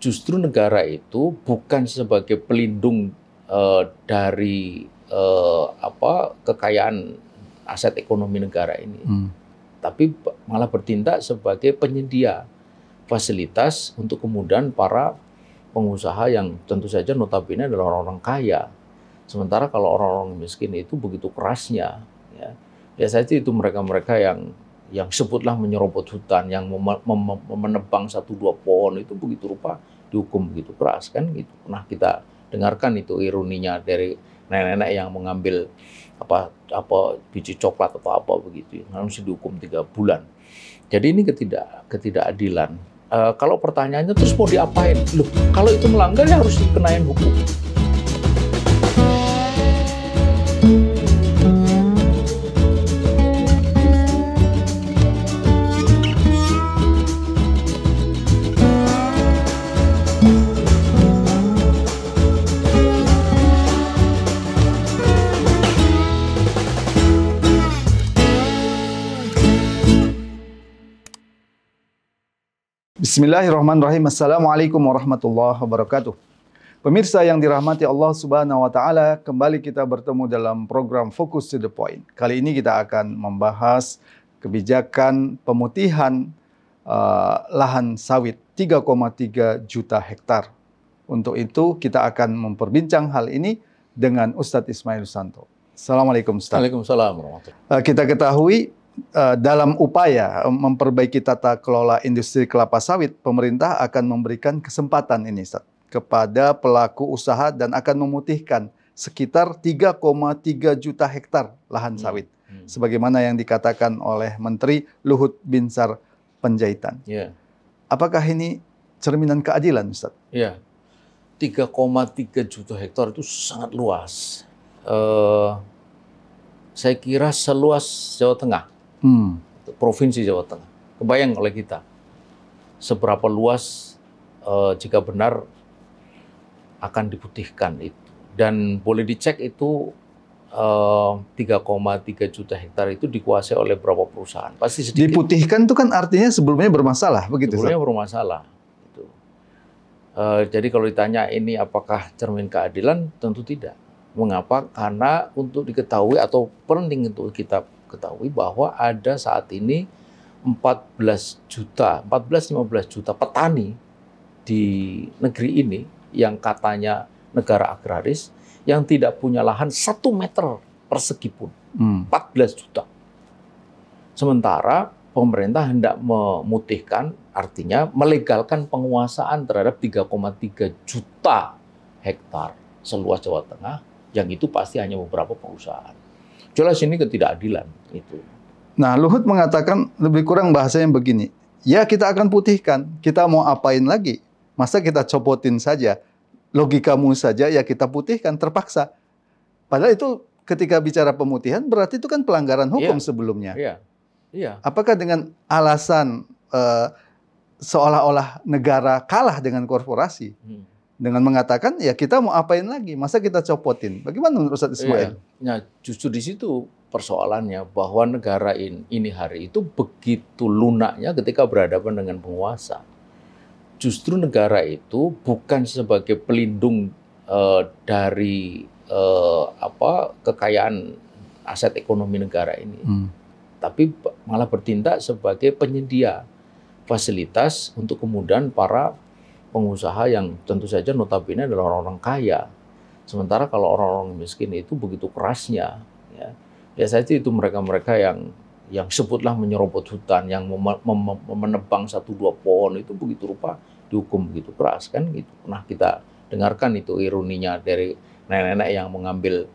justru negara itu bukan sebagai pelindung dari kekayaan aset ekonomi negara ini, tapi malah bertindak sebagai penyedia fasilitas untuk kemudian para pengusaha yang tentu saja notabene adalah orang-orang kaya. Sementara kalau orang-orang miskin itu begitu kerasnya, ya, biasanya itu mereka-mereka yang sebutlah menyerobot hutan, yang menebang 1-2 pohon itu begitu rupa dihukum begitu keras kan gitu. Nah, kita dengarkan itu ironinya dari nenek-nenek yang mengambil biji coklat atau apa begitu, harus dihukum 3 bulan. Jadi ini ketidakadilan. Kalau pertanyaannya terus mau diapain? Loh, kalau itu melanggar ya harus dikenain hukum. Bismillahirrahmanirrahim. Assalamualaikum warahmatullahi wabarakatuh. Pemirsa yang dirahmati Allah Subhanahu wa Ta'ala, kembali kita bertemu dalam program Focus to the Point. Kali ini kita akan membahas kebijakan pemutihan lahan sawit 3,3 juta hektar. Untuk itu kita akan memperbincang hal ini dengan Ustadz Ismail Susanto. Assalamualaikum Ustadz. Waalaikumsalam warahmatullahi. Kita ketahui dalam upaya memperbaiki tata kelola industri kelapa sawit, pemerintah akan memberikan kesempatan ini Ustaz, kepada pelaku usaha dan akan memutihkan sekitar 3,3 juta hektar lahan sawit. Sebagaimana yang dikatakan oleh Menteri Luhut Binsar Panjaitan. Apakah ini cerminan keadilan Ustaz? 3,3 juta hektar itu sangat luas. Saya kira seluas Jawa Tengah. Provinsi Jawa Tengah. Kebayang oleh kita seberapa luas jika benar akan diputihkan itu. Dan boleh dicek itu 3,3 juta hektar itu dikuasai oleh berapa perusahaan. Pasti sedikit. Diputihkan itu kan artinya sebelumnya bermasalah, begitu? Sebelumnya bermasalah. Gitu. Jadi kalau ditanya ini apakah cermin keadilan, tentu tidak. Mengapa? Karena untuk diketahui atau penting untuk kita ketahui bahwa ada saat ini 14-15 juta petani di negeri ini yang katanya negara agraris yang tidak punya lahan 1 meter persegi pun. 14 juta. Sementara pemerintah hendak memutihkan, artinya melegalkan penguasaan terhadap 3,3 juta hektar seluas Jawa Tengah, yang itu pasti hanya beberapa perusahaan. Jelas ini ketidakadilan itu. Nah, Luhut mengatakan lebih kurang bahasanya begini. Ya, kita akan putihkan. Kita mau apain lagi? Masa kita copotin saja? Logikamu saja ya kita putihkan terpaksa. Padahal itu ketika bicara pemutihan berarti itu kan pelanggaran hukum sebelumnya. Apakah dengan alasan seolah-olah negara kalah dengan korporasi? Dengan mengatakan, ya kita mau apain lagi? Masa kita copotin? Bagaimana menurut Ustadz Ismail? Nah, justru di situ persoalannya bahwa negara ini hari itu begitu lunaknya ketika berhadapan dengan penguasa. Justru negara itu bukan sebagai pelindung dari kekayaan aset ekonomi negara ini, tapi malah bertindak sebagai penyedia fasilitas untuk kemudian para pengusaha yang tentu saja notabene adalah orang-orang kaya. Sementara kalau orang-orang miskin itu begitu kerasnya, ya, biasanya itu mereka-mereka yang sebutlah menyerobot hutan, yang menebang 1-2 pohon itu begitu rupa dihukum begitu keras kan gitu. Nah, kita dengarkan itu ironinya dari nenek-nenek yang mengambil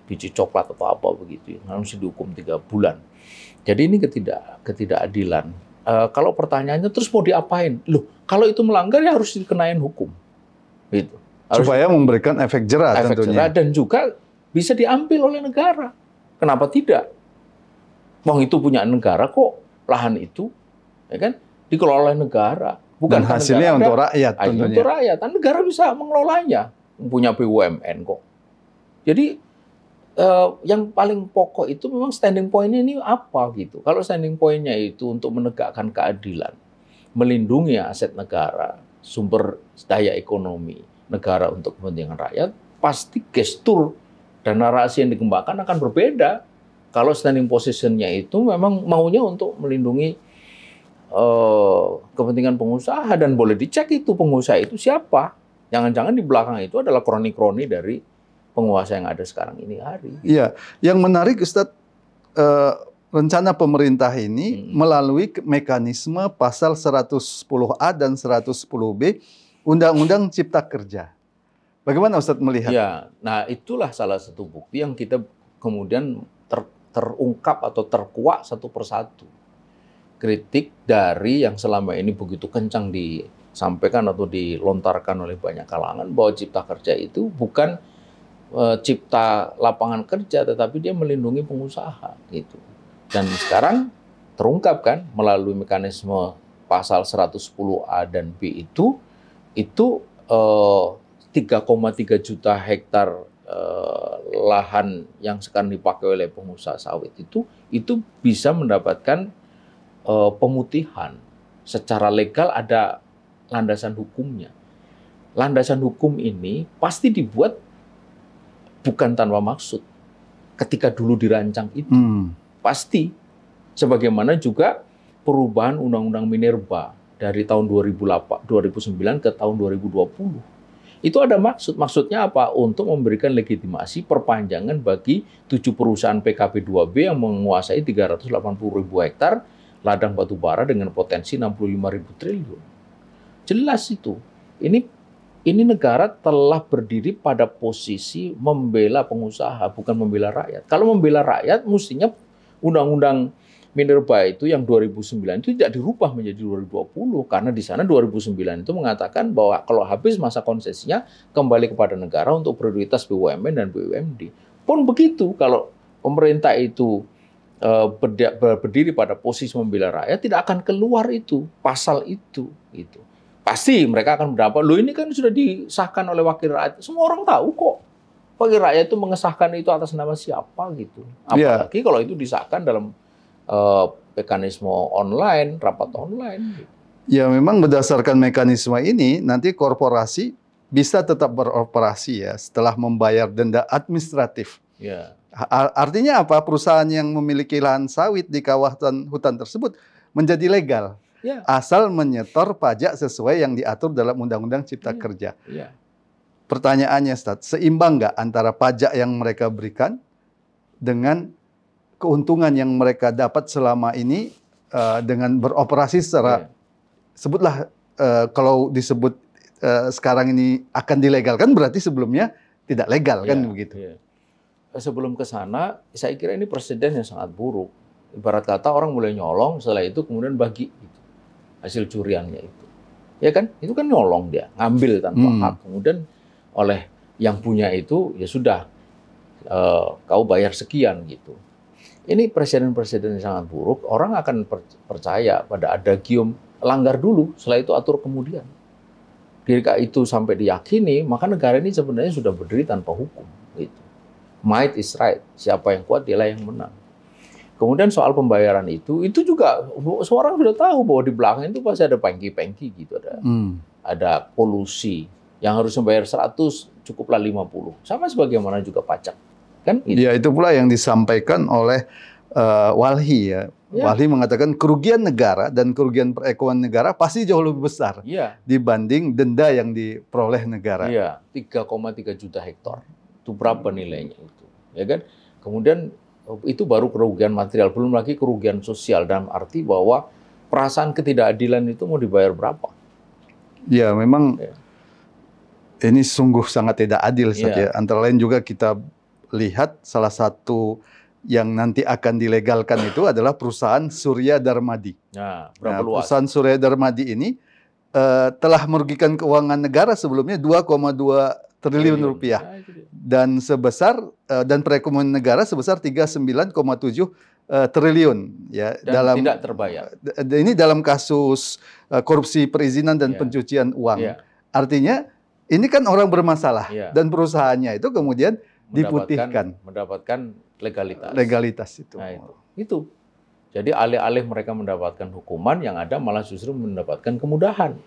biji coklat atau apa begitu, harus dihukum 3 bulan. Jadi ini ketidakadilan. Kalau pertanyaannya terus mau diapain? Loh, kalau itu melanggar ya harus dikenain hukum. Gitu. Supaya memberikan efek jerah tentunya. Dan juga bisa diambil oleh negara. Kenapa tidak? Wong itu punya negara kok, lahan itu, ya kan? Dikelola oleh negara. Bukan dan hasilnya untuk rakyat tentunya. Untuk rakyat. Dan negara bisa mengelolanya. Punya BUMN kok. Jadi yang paling pokok itu memang standing point-nya ini apa gitu. Kalau standing point-nya itu untuk menegakkan keadilan, melindungi aset negara, sumber daya ekonomi negara untuk kepentingan rakyat, pasti gestur dan narasi yang dikembangkan akan berbeda. Kalau standing position-nya itu memang maunya untuk melindungi kepentingan pengusaha, dan boleh dicek itu pengusaha itu siapa. Jangan-jangan di belakang itu adalah kroni-kroni dari penguasa yang ada sekarang ini hari. Iya, yang menarik Ustadz, rencana pemerintah ini melalui mekanisme pasal 110A dan 110B Undang-Undang Cipta Kerja. Bagaimana Ustadz melihat? Ya, nah itulah salah satu bukti yang kita kemudian terungkap atau terkuak satu persatu. Kritik dari yang selama ini begitu kencang disampaikan atau dilontarkan oleh banyak kalangan bahwa Cipta Kerja itu bukan cipta lapangan kerja, tetapi dia melindungi pengusaha gitu. Dan sekarang terungkap kan melalui mekanisme pasal 110A dan B itu 3,3 juta hektar lahan yang sekarang dipakai oleh pengusaha sawit itu bisa mendapatkan pemutihan secara legal, ada landasan hukumnya. Landasan hukum ini pasti dibuat bukan tanpa maksud. Ketika dulu dirancang itu pasti, sebagaimana juga perubahan Undang-Undang Minerba dari tahun 2009 ke tahun 2020. Itu ada maksud. Maksudnya apa? Untuk memberikan legitimasi perpanjangan bagi 7 perusahaan PKB 2B yang menguasai 380.000 hektar ladang batu bara dengan potensi 65.000 triliun. Jelas itu. Ini negara telah berdiri pada posisi membela pengusaha, bukan membela rakyat. Kalau membela rakyat, mestinya Undang-Undang Minerba itu yang 2009 itu tidak dirubah menjadi 2020, karena di sana 2009 itu mengatakan bahwa kalau habis masa konsesinya kembali kepada negara untuk prioritas BUMN dan BUMD. Pun begitu, kalau pemerintah itu berdiri pada posisi membela rakyat, tidak akan keluar itu pasal itu gitu. Pasti mereka akan berdapat, loh ini kan sudah disahkan oleh wakil rakyat. Semua orang tahu kok. Wakil rakyat itu mengesahkan itu atas nama siapa gitu. Apalagi kalau itu disahkan dalam mekanisme online, rapat online. Ya memang berdasarkan mekanisme ini, nanti korporasi bisa tetap beroperasi ya setelah membayar denda administratif. Ya. Artinya apa? Perusahaan yang memiliki lahan sawit di kawasan hutan tersebut menjadi legal. Ya. Asal menyetor pajak sesuai yang diatur dalam Undang-Undang Cipta Kerja. Ya. Pertanyaannya, Ustaz, seimbang nggak antara pajak yang mereka berikan dengan keuntungan yang mereka dapat selama ini dengan beroperasi secara, sebutlah kalau disebut sekarang ini akan dilegalkan, berarti sebelumnya tidak legal kan begitu. Ya. Sebelum ke sana, saya kira ini presiden yang sangat buruk. Ibarat kata orang mulai nyolong, setelah itu kemudian bagi hasil curiannya itu. Ya kan? Itu kan nyolong dia, ngambil tanpa hak. Kemudian oleh yang punya itu, ya sudah, kau bayar sekian gitu. Ini presiden-presiden yang sangat buruk, orang akan percaya pada adagium langgar dulu, setelah itu atur kemudian. Jika itu sampai diyakini, maka negara ini sebenarnya sudah berdiri tanpa hukum. Gitu. Might is right, siapa yang kuat dialah yang menang. Kemudian soal pembayaran itu juga semua orang sudah tahu bahwa di belakang itu pasti ada pengki-pengki gitu, ada kolusi yang harus membayar 100 cukuplah 50, sama sebagaimana juga pajak kan. Gitu. Ya itu pula yang disampaikan oleh Walhi ya. Walhi mengatakan kerugian negara dan kerugian perekonomian negara pasti jauh lebih besar dibanding denda yang diperoleh negara. Iya, 3,3 juta hektar. Itu berapa nilainya itu, ya kan? Kemudian itu baru kerugian material, belum lagi kerugian sosial, dalam arti bahwa perasaan ketidakadilan itu mau dibayar berapa? Ya, memang ini sungguh sangat tidak adil saja. Antara lain juga kita lihat salah satu yang nanti akan dilegalkan itu adalah perusahaan Surya Darmadi. Perusahaan Surya Darmadi ini telah merugikan keuangan negara sebelumnya 2,2 triliun rupiah dan perekonomian negara sebesar 39,7 triliun ya, dan dalam tidak terbayar. Ini dalam kasus korupsi perizinan dan pencucian uang. Itu ini kan orang bermasalah dan perusahaannya itu kemudian diputihkan, mendapatkan legalitas itu. Nah, itu. Jadi alih-alih mereka mendapatkan hukuman, yang ada malah justru mendapatkan kemudahan.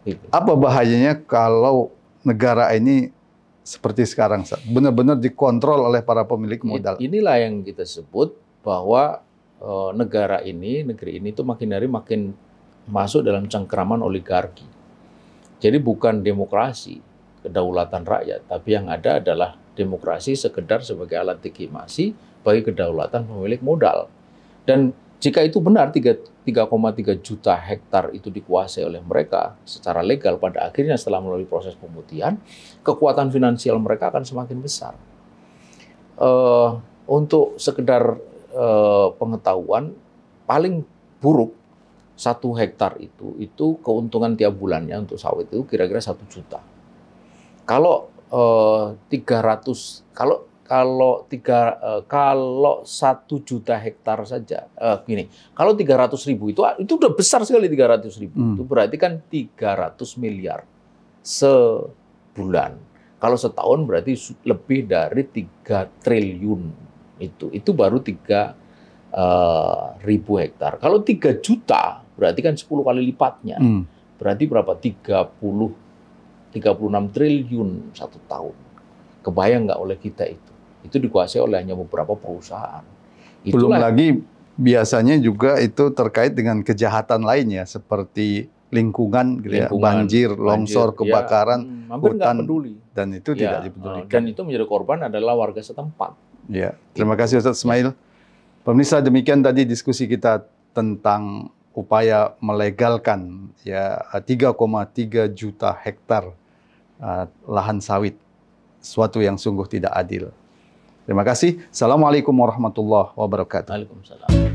Gitu. Apa bahayanya kalau negara ini seperti sekarang, benar-benar dikontrol oleh para pemilik modal? Inilah yang kita sebut bahwa negeri ini tuh makin hari makin masuk dalam cengkeraman oligarki. Jadi bukan demokrasi, kedaulatan rakyat, tapi yang ada adalah demokrasi sekedar sebagai alat legitimasi bagi kedaulatan pemilik modal. Dan jika itu benar, 3,3 juta hektar itu dikuasai oleh mereka secara legal, pada akhirnya setelah melalui proses pemutihan, kekuatan finansial mereka akan semakin besar. Untuk sekedar pengetahuan, paling buruk 1 hektar itu keuntungan tiap bulannya untuk sawit itu kira-kira 1 juta. Kalau 1 juta hektar saja, kalau 300.000 itu udah besar sekali 300.000. Itu berarti kan 300 miliar sebulan. Kalau setahun berarti lebih dari 3 triliun. Itu baru 3.000 hektar. Kalau 3 juta berarti kan 10 kali lipatnya. Berarti berapa? 36 triliun 1 tahun. Kebayang nggak oleh kita itu? Itu dikuasai oleh hanya beberapa perusahaan. Belum lagi biasanya juga itu terkait dengan kejahatan lainnya seperti lingkungan, gitu ya, banjir, longsor, kebakaran, hutan, dan itu tidak dipedulikan. Dan itu menjadi korban adalah warga setempat. Ya, terima kasih Ustaz Ismail. Pemirsa, demikian tadi diskusi kita tentang upaya melegalkan ya 3,3 juta hektar lahan sawit, suatu yang sungguh tidak adil. Terima kasih. Assalamualaikum warahmatullahi wabarakatuh. Waalaikumsalam.